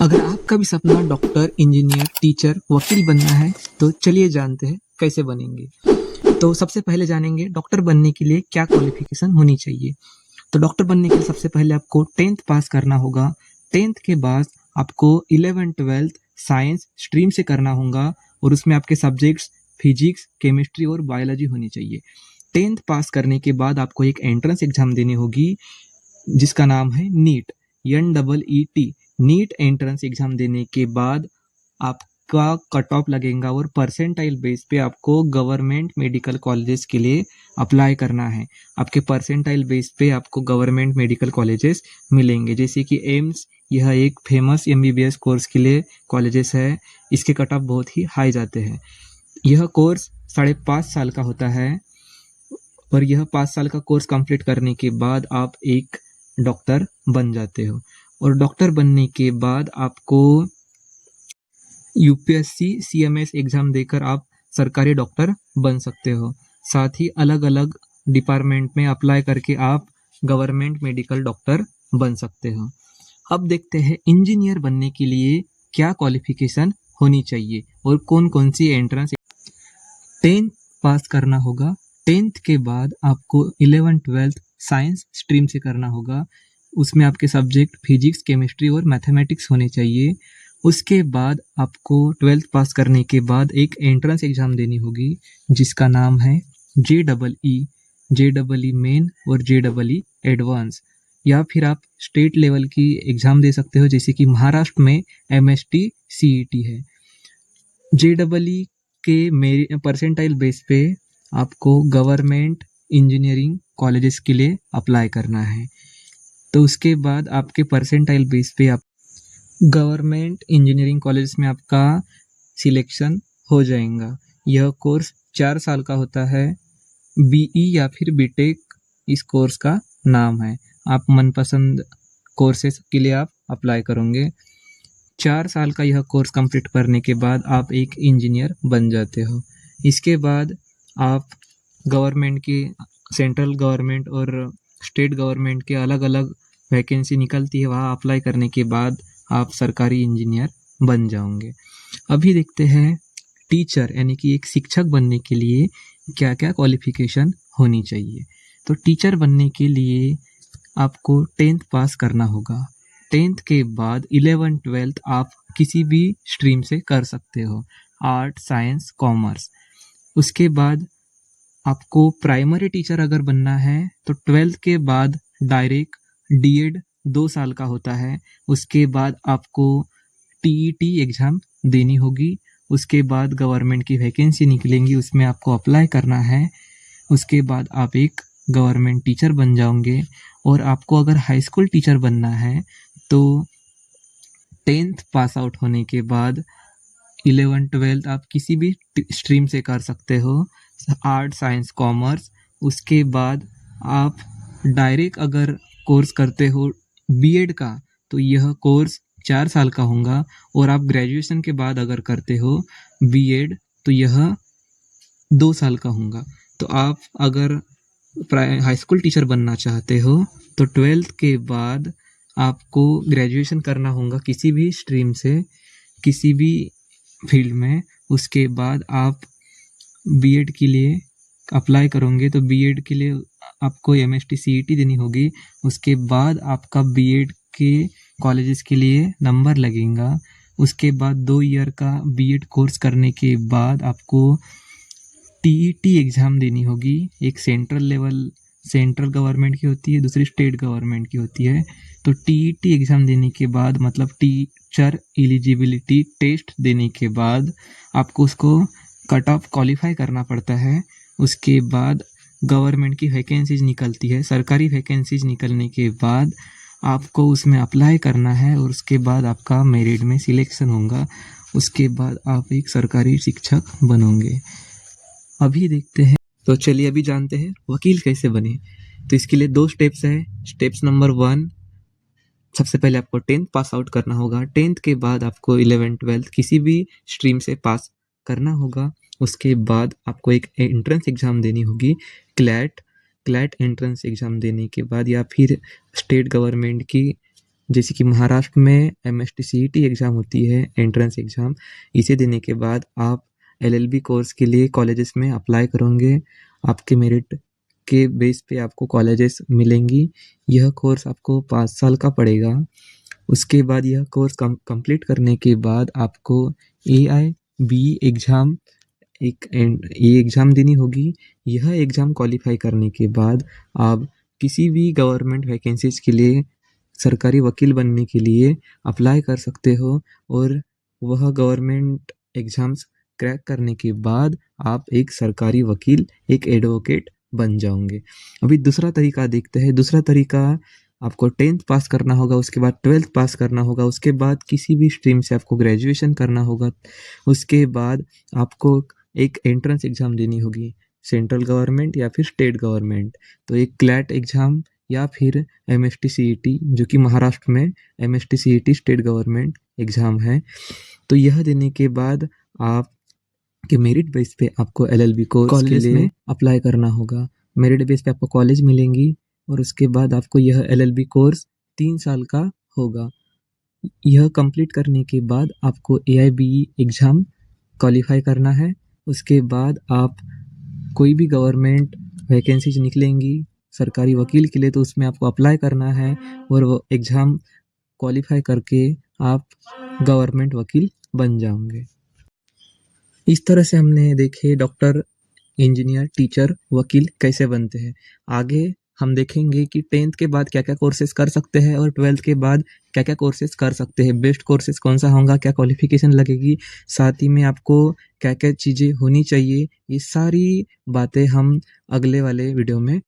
अगर आपका भी सपना डॉक्टर, इंजीनियर, टीचर, वकील बनना है, तो चलिए जानते हैं कैसे बनेंगे। तो सबसे पहले जानेंगे डॉक्टर बनने के लिए क्या क्वालिफ़िकेशन होनी चाहिए। तो डॉक्टर बनने के लिए सबसे पहले आपको 10th पास करना होगा। 10th के बाद आपको 11th-12th साइंस स्ट्रीम से करना होगा और उसमें आपके सब्जेक्ट्स फिजिक्स, केमिस्ट्री और बायोलॉजी होनी चाहिए। 10th पास करने के बाद आपको एक एंट्रेंस एग्ज़ाम देनी होगी जिसका नाम है NEET, NEET। NEET entrance exam देने के बाद आपका कट ऑफ लगेगा और परसेंटाइल बेस पे आपको गवर्नमेंट मेडिकल कॉलेजेस के लिए अप्लाई करना है। आपके परसेंटाइल बेस पे आपको गवर्नमेंट मेडिकल कॉलेजेस मिलेंगे, जैसे कि एम्स, यह एक फेमस MBBS कोर्स के लिए कॉलेजेस है। इसके कट ऑफ बहुत ही हाई जाते हैं। यह कोर्स 5.5 साल का होता है और यह 5 साल का कोर्स कंप्लीट करने के बाद आप एक डॉक्टर बन जाते हो और डॉक्टर बनने के बाद आपको UPSC CMS एग्ज़ाम देकर आप सरकारी डॉक्टर बन सकते हो। साथ ही अलग-अलग डिपार्टमेंट में अप्लाई करके आप गवर्नमेंट मेडिकल डॉक्टर बन सकते हो। अब देखते हैं इंजीनियर बनने के लिए क्या क्वालिफ़िकेशन होनी चाहिए और कौन-कौन सी एंट्रेंस। 10th पास करना होगा। 10th के बाद आपको 11th-12th साइंस स्ट्रीम से करना होगा। उसमें आपके सब्जेक्ट फिजिक्स, केमिस्ट्री और मैथमेटिक्स होने चाहिए। उसके बाद आपको 12th पास करने के बाद एक एंट्रेंस एग्ज़ाम देनी होगी जिसका नाम है JEE मेन और JEE एडवांस, या फिर आप स्टेट लेवल की एग्ज़ाम दे सकते हो, जैसे कि महाराष्ट्र में MST CET है। JEE के मेरे परसेंटाइल बेस पे आपको गवर्नमेंट इंजीनियरिंग कॉलेजेस के लिए अप्लाई करना है। तो उसके बाद आपके परसेंटाइल बेस पे आप गवर्नमेंट इंजीनियरिंग कॉलेज में आपका सिलेक्शन हो जाएगा। यह कोर्स 4 साल का होता है। BE या फिर BTech इस कोर्स का नाम है। आप मनपसंद कोर्सेज के लिए आप अप्लाई करोगे। 4 साल का यह कोर्स कंप्लीट करने के बाद आप एक इंजीनियर बन जाते हो। इसके बाद आप गवर्नमेंट की, सेंट्रल गवर्नमेंट और स्टेट गवर्नमेंट के अलग-अलग वैकेंसी निकलती है, वहाँ अप्लाई करने के बाद आप सरकारी इंजीनियर बन जाओगे। अभी देखते हैं टीचर यानी कि एक शिक्षक बनने के लिए क्या-क्या क्वालिफ़िकेशन होनी चाहिए। तो टीचर बनने के लिए आपको 10th पास करना होगा। 10th के बाद 11th-12th आप किसी भी स्ट्रीम से कर सकते हो, आर्ट, साइंस, कॉमर्स। उसके बाद आपको प्राइमरी टीचर अगर बनना है तो 12th के बाद डायरेक्ट DED 2 साल का होता है। उसके बाद आपको TET एग्ज़ाम देनी होगी। उसके बाद गवर्नमेंट की वैकेंसी निकलेंगी, उसमें आपको अप्लाई करना है। उसके बाद आप एक गवर्नमेंट टीचर बन जाओगे और आपको अगर हाई स्कूल टीचर बनना है तो 10th पास आउट होने के बाद 11th-12th आप किसी भी स्ट्रीम से कर सकते हो, आर्ट, साइंस, कॉमर्स। उसके बाद आप डायरेक्ट अगर कोर्स करते हो BEd का तो यह कोर्स 4 साल का होगा और आप ग्रेजुएशन के बाद अगर करते हो BEd तो यह 2 साल का होगा। तो आप अगर हाई स्कूल टीचर बनना चाहते हो तो 12th के बाद आपको ग्रेजुएशन करना होगा किसी भी स्ट्रीम से, किसी भी फील्ड में। उसके बाद आप BEd के लिए अप्लाई करोगे तो BEd के लिए आपको MST CET देनी होगी। उसके बाद आपका BEd के कॉलेजेस के लिए नंबर लगेगा। उसके बाद 2 ईयर का BEd कोर्स करने के बाद आपको TET एग्ज़ाम देनी होगी। एक सेंट्रल गवर्नमेंट की होती है, दूसरी स्टेट गवर्नमेंट की होती है। तो TET एग्ज़ाम देने के बाद मतलब टीचर एलिजिबिलिटी टेस्ट देने के बाद आपको उसको कट ऑफ क्वालिफाई करना पड़ता है। उसके बाद गवर्नमेंट की वैकेंसीज निकलती है। सरकारी वैकेंसीज निकलने के बाद आपको उसमें अप्लाई करना है और उसके बाद आपका मेरिट में सिलेक्शन होगा। उसके बाद आप एक सरकारी शिक्षक बनोगे। अभी देखते हैं, तो चलिए अभी जानते हैं वकील कैसे बने। तो इसके लिए 2 स्टेप्स है। स्टेप्स नंबर 1, सबसे पहले आपको 10th पास आउट करना होगा। 10th के बाद आपको 11th-12th किसी भी स्ट्रीम से पास करना होगा। उसके बाद आपको एक एंट्रेंस एग्ज़ाम देनी होगी, क्लैट एंट्रेंस एग्ज़ाम देने के बाद या फिर स्टेट गवर्नमेंट की जैसे कि महाराष्ट्र में MST-CET एग्ज़ाम होती है, एंट्रेंस एग्ज़ाम। इसे देने के बाद आप LLB कोर्स के लिए कॉलेजेस में अप्लाई करोगे। आपके मेरिट के बेस पे आपको कॉलेजेस मिलेंगी। यह कोर्स आपको 5 साल का पड़ेगा। उसके बाद यह कोर्स कंप्लीट करने के बाद आपको AIB एग्ज़ाम ये एग्ज़ाम देनी होगी। यह एग्ज़ाम क्वालिफ़ाई करने के बाद आप किसी भी गवर्नमेंट वैकेंसीज़ के लिए सरकारी वकील बनने के लिए अप्लाई कर सकते हो और वह गवर्नमेंट एग्ज़ाम्स क्रैक करने के बाद आप एक सरकारी वकील, एक एडवोकेट बन जाओगे। अभी दूसरा तरीका देखते हैं। दूसरा तरीका आपको 10th पास करना होगा, उसके बाद 12th पास करना होगा, उसके बाद किसी भी स्ट्रीम से आपको ग्रेजुएशन करना होगा। उसके बाद आपको एक एंट्रेंस एग्ज़ाम देनी होगी, सेंट्रल गवर्नमेंट या फिर स्टेट गवर्नमेंट। तो एक क्लैट एग्ज़ाम या फिर MST-CET, जो कि महाराष्ट्र में MST-CET स्टेट गवर्नमेंट एग्ज़ाम है। तो यह देने के बाद आपके मेरिट बेस पे आपको LLB कोर्स के कॉलेजेस लिए में अप्लाई करना होगा। मेरिट बेस पे आपको कॉलेज मिलेंगी और उसके बाद आपको यह LLB कोर्स 3 साल का होगा। यह कंप्लीट करने के बाद आपको AIBE एग्ज़ाम क्वालिफ़ाई करना है। उसके बाद आप कोई भी गवर्नमेंट वैकेंसीज निकलेंगी सरकारी वकील के लिए, तो उसमें आपको अप्लाई करना है और वो एग्ज़ाम क्वालिफ़ाई करके आप गवर्नमेंट वकील बन जाओगे। इस तरह से हमने देखे डॉक्टर, इंजीनियर, टीचर, वकील कैसे बनते हैं। आगे हम देखेंगे कि 10th के बाद क्या-क्या कोर्सेज़ कर सकते हैं और 12th के बाद क्या-क्या कोर्सेज़ कर सकते हैं। बेस्ट कोर्सेज़ कौन-सा होगा, क्या क्वालिफ़िकेशन लगेगी, साथ ही में आपको क्या-क्या चीज़ें होनी चाहिए। ये सारी बातें हम अगले वाले वीडियो में